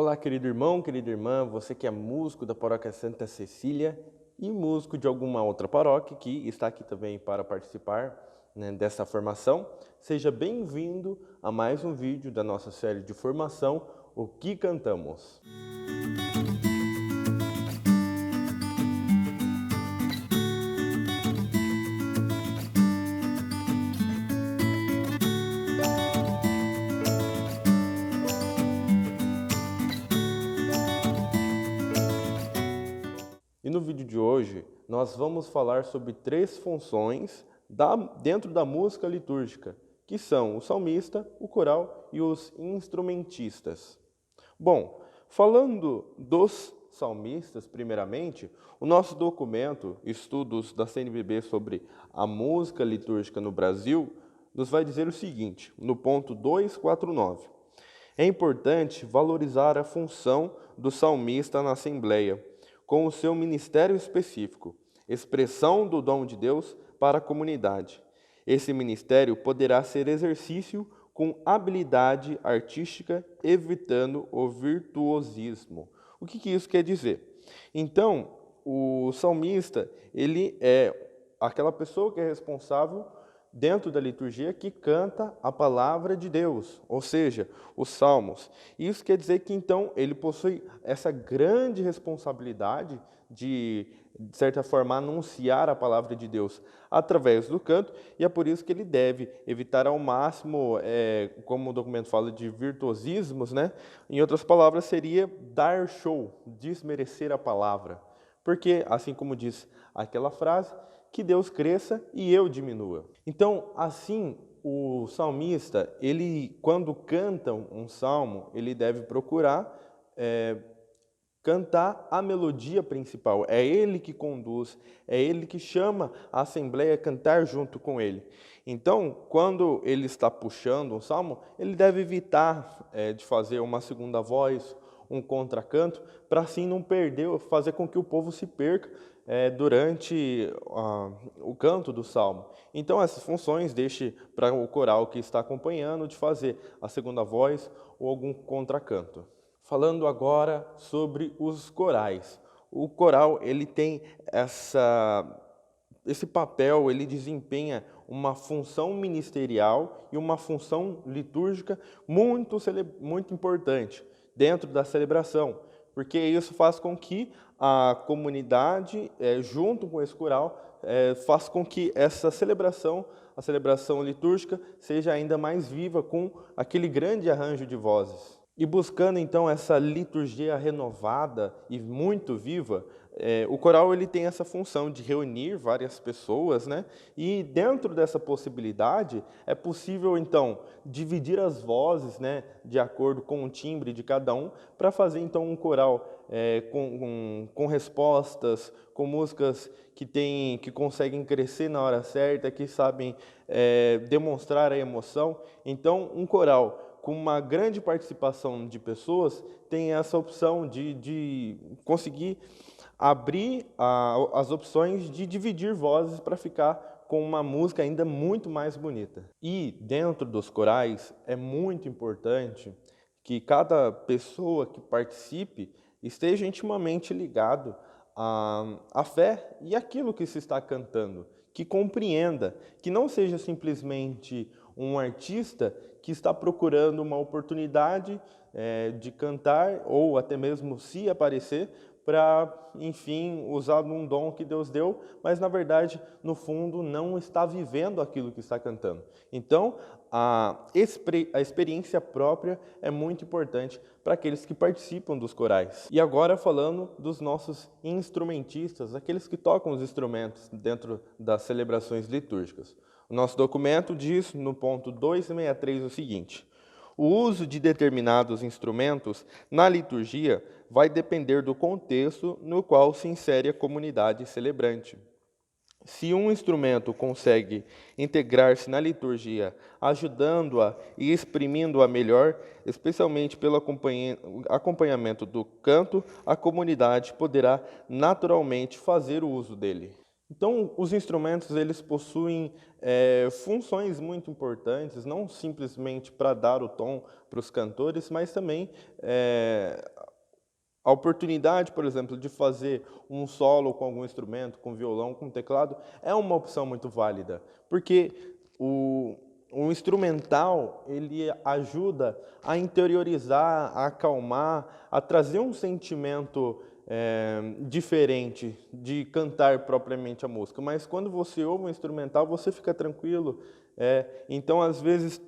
Olá, querido irmão, querida irmã, você que é músico da paróquia Santa Cecília e músico de alguma outra paróquia que está aqui também para participar, dessa formação, seja bem-vindo a mais um vídeo da nossa série de formação, O que Cantamos. E no vídeo de hoje, nós vamos falar sobre três funções dentro da música litúrgica, que são o salmista, o coral e os instrumentistas. Bom, falando dos salmistas, primeiramente, o nosso documento, Estudos da CNBB sobre a música litúrgica no Brasil, nos vai dizer o seguinte, no ponto 249. É importante valorizar a função do salmista na Assembleia, com o seu ministério específico, expressão do dom de Deus para a comunidade. Esse ministério poderá ser exercício com habilidade artística, evitando o virtuosismo. O que isso quer dizer? Então, o salmista, ele é aquela pessoa que é responsável dentro da liturgia que canta a palavra de Deus, ou seja, os salmos. Isso quer dizer que então ele possui essa grande responsabilidade de certa forma, anunciar a palavra de Deus através do canto, e é por isso que ele deve evitar ao máximo, como o documento fala de virtuosismos, né? Em outras palavras, seria dar show, desmerecer a palavra. Porque, assim como diz aquela frase, que Deus cresça e eu diminua. Então, assim, o salmista, ele, quando canta um salmo, ele deve procurar cantar a melodia principal. É ele que conduz, é ele que chama a assembleia a cantar junto com ele. Então, quando ele está puxando um salmo, ele deve evitar de fazer uma segunda voz, um contracanto, para assim não perder, fazer com que o povo se perca durante o canto do salmo. Então, essas funções deixe para o coral que está acompanhando de fazer a segunda voz ou algum contracanto. Falando agora sobre os corais. O coral, ele tem esse papel, ele desempenha uma função ministerial e uma função litúrgica muito importante dentro da celebração, porque isso faz com que a comunidade, junto com esse coral, faz com que essa celebração, a celebração litúrgica, seja ainda mais viva com aquele grande arranjo de vozes. E buscando então essa liturgia renovada e muito viva, o coral ele tem essa função de reunir várias pessoas, né? E dentro dessa possibilidade é possível então dividir as vozes, né, de acordo com o timbre de cada um, para fazer então um coral com respostas, com músicas que conseguem crescer na hora certa, que sabem demonstrar a emoção. Então um coral com uma grande participação de pessoas, tem essa opção de conseguir abrir as opções de dividir vozes para ficar com uma música ainda muito mais bonita. E dentro dos corais é muito importante que cada pessoa que participe esteja intimamente ligado à fé e aquilo que se está cantando, que compreenda, que não seja simplesmente um artista que está procurando uma oportunidade de cantar ou até mesmo se aparecer para, enfim, usar um dom que Deus deu, mas na verdade, no fundo, não está vivendo aquilo que está cantando. Então, a experiência própria é muito importante para aqueles que participam dos corais. E agora falando dos nossos instrumentistas, aqueles que tocam os instrumentos dentro das celebrações litúrgicas. O nosso documento diz, no ponto 263, o seguinte: o uso de determinados instrumentos na liturgia vai depender do contexto no qual se insere a comunidade celebrante. Se um instrumento consegue integrar-se na liturgia, ajudando-a e exprimindo-a melhor, especialmente pelo acompanhamento do canto, a comunidade poderá naturalmente fazer o uso dele. Então, os instrumentos eles possuem funções muito importantes, não simplesmente para dar o tom para os cantores, mas também a oportunidade, por exemplo, de fazer um solo com algum instrumento, com violão, com teclado, é uma opção muito válida, porque o instrumental ele ajuda a interiorizar, a acalmar, a trazer um sentimento diferente de cantar propriamente a música. Mas quando você ouve um instrumental, você fica tranquilo. Então, às vezes,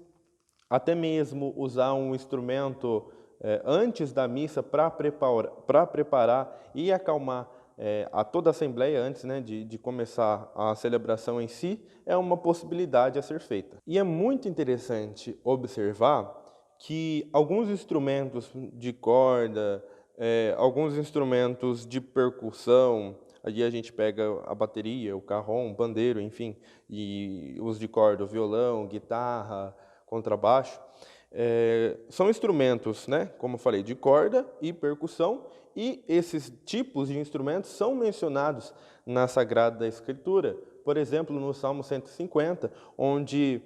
até mesmo usar um instrumento antes da missa para preparar e acalmar a toda a Assembleia antes, né, de começar a celebração em si, é uma possibilidade a ser feita. E é muito interessante observar que alguns instrumentos de corda, alguns instrumentos de percussão, ali a gente pega a bateria, o carrom, o pandeiro, enfim, e os de corda, o violão, guitarra, contrabaixo, são instrumentos, né, como eu falei, de corda e percussão, e esses tipos de instrumentos são mencionados na Sagrada Escritura. Por exemplo, no Salmo 150, onde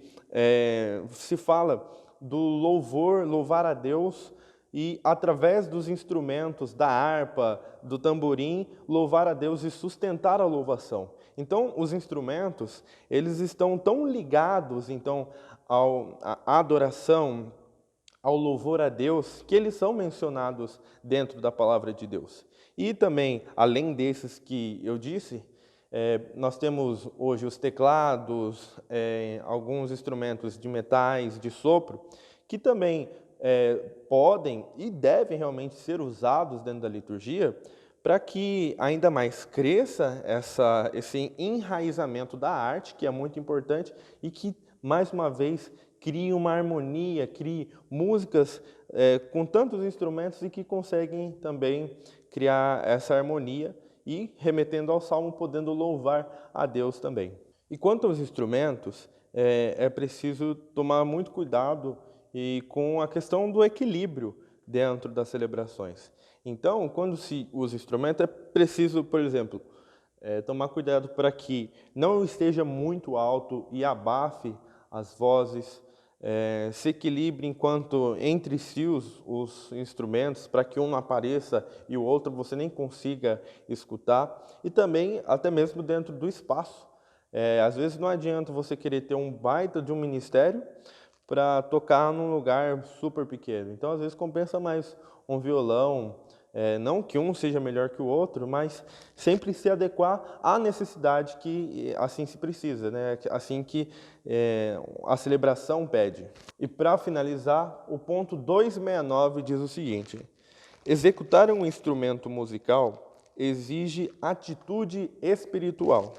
se fala do louvor, louvar a Deus, e através dos instrumentos, da harpa, do tamborim, louvar a Deus e sustentar a louvação. Então, os instrumentos, eles estão tão ligados, então, à adoração, ao louvor a Deus, que eles são mencionados dentro da palavra de Deus. E também, além desses que eu disse, nós temos hoje os teclados, alguns instrumentos de metais, de sopro, que também podem e devem realmente ser usados dentro da liturgia para que ainda mais cresça esse enraizamento da arte, que é muito importante e que, mais uma vez, crie uma harmonia, crie músicas com tantos instrumentos e que conseguem também criar essa harmonia e, remetendo ao Salmo, podendo louvar a Deus também. E quanto aos instrumentos, é preciso tomar muito cuidado e com a questão do equilíbrio dentro das celebrações. Então, quando se usa instrumento, é preciso, por exemplo, tomar cuidado para que não esteja muito alto e abafe as vozes, se equilibre enquanto entre si os instrumentos, para que um não apareça e o outro você nem consiga escutar, e também até mesmo dentro do espaço. Às vezes não adianta você querer ter um baita de um ministério para tocar num lugar super pequeno. Então, às vezes, compensa mais um violão, não que um seja melhor que o outro, mas sempre se adequar à necessidade que assim se precisa, né? Assim que a celebração pede. E para finalizar, o ponto 269 diz o seguinte: executar um instrumento musical exige atitude espiritual,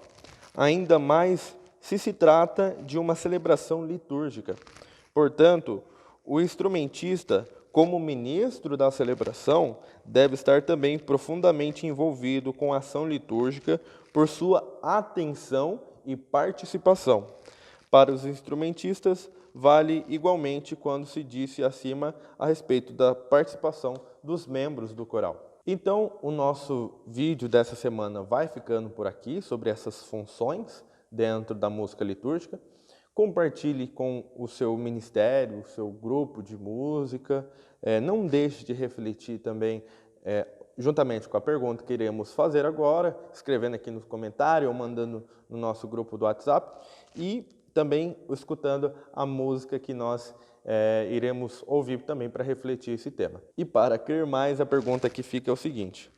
ainda mais se trata de uma celebração litúrgica. Portanto, o instrumentista, como ministro da celebração, deve estar também profundamente envolvido com a ação litúrgica por sua atenção e participação. Para os instrumentistas, vale igualmente quando se disse acima a respeito da participação dos membros do coral. Então, o nosso vídeo dessa semana vai ficando por aqui sobre essas funções dentro da música litúrgica. Compartilhe com o seu ministério, o seu grupo de música. Não deixe de refletir também, juntamente com a pergunta que iremos fazer agora, escrevendo aqui no comentário ou mandando no nosso grupo do WhatsApp. E também escutando a música que nós iremos ouvir também para refletir esse tema. E para crer mais, a pergunta que fica é o seguinte: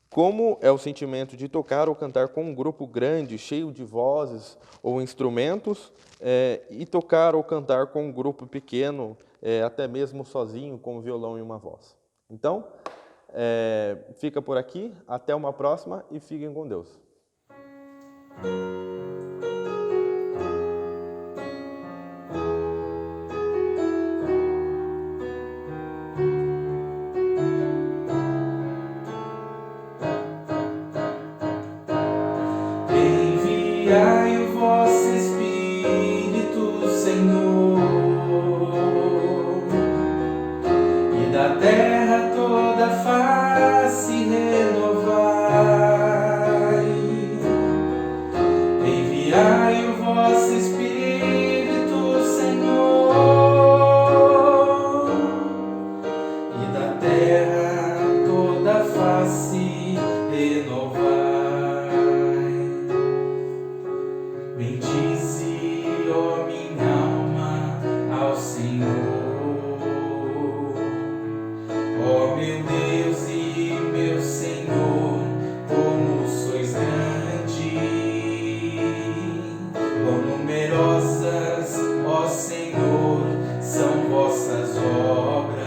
como é o sentimento de tocar ou cantar com um grupo grande, cheio de vozes ou instrumentos, e tocar ou cantar com um grupo pequeno, até mesmo sozinho, com um violão e uma voz? Então, fica por aqui, até uma próxima e fiquem com Deus. Enviai o vosso Espírito, Senhor, e da terra toda a face renovai. face renovai. Bendize, ó minha alma, ao Senhor. Ó meu Deus e meu Senhor, como sois grande, quão numerosas, ó Senhor, são vossas obras.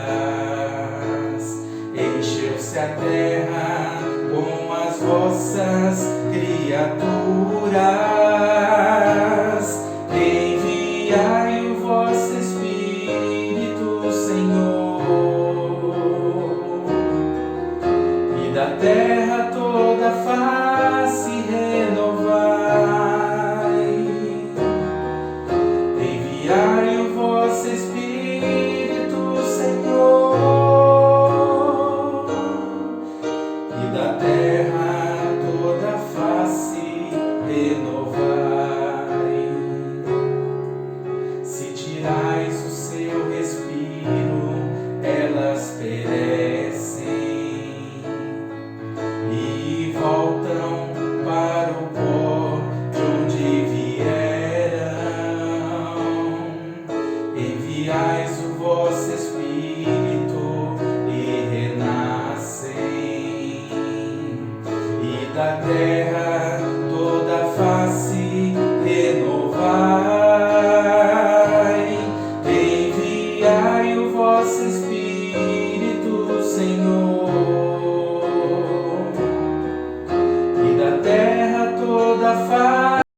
Encheu-se a terra com as vossas criaturas. Enviai o vosso Espírito, Senhor, e da terra toda a face renovai. Enviai o vosso Espírito, Senhor, e da terra toda a face renovai. Se tirais o seu respiro, elas perecem e voltam para o pó de onde vieram. Enviais o vosso Espírito,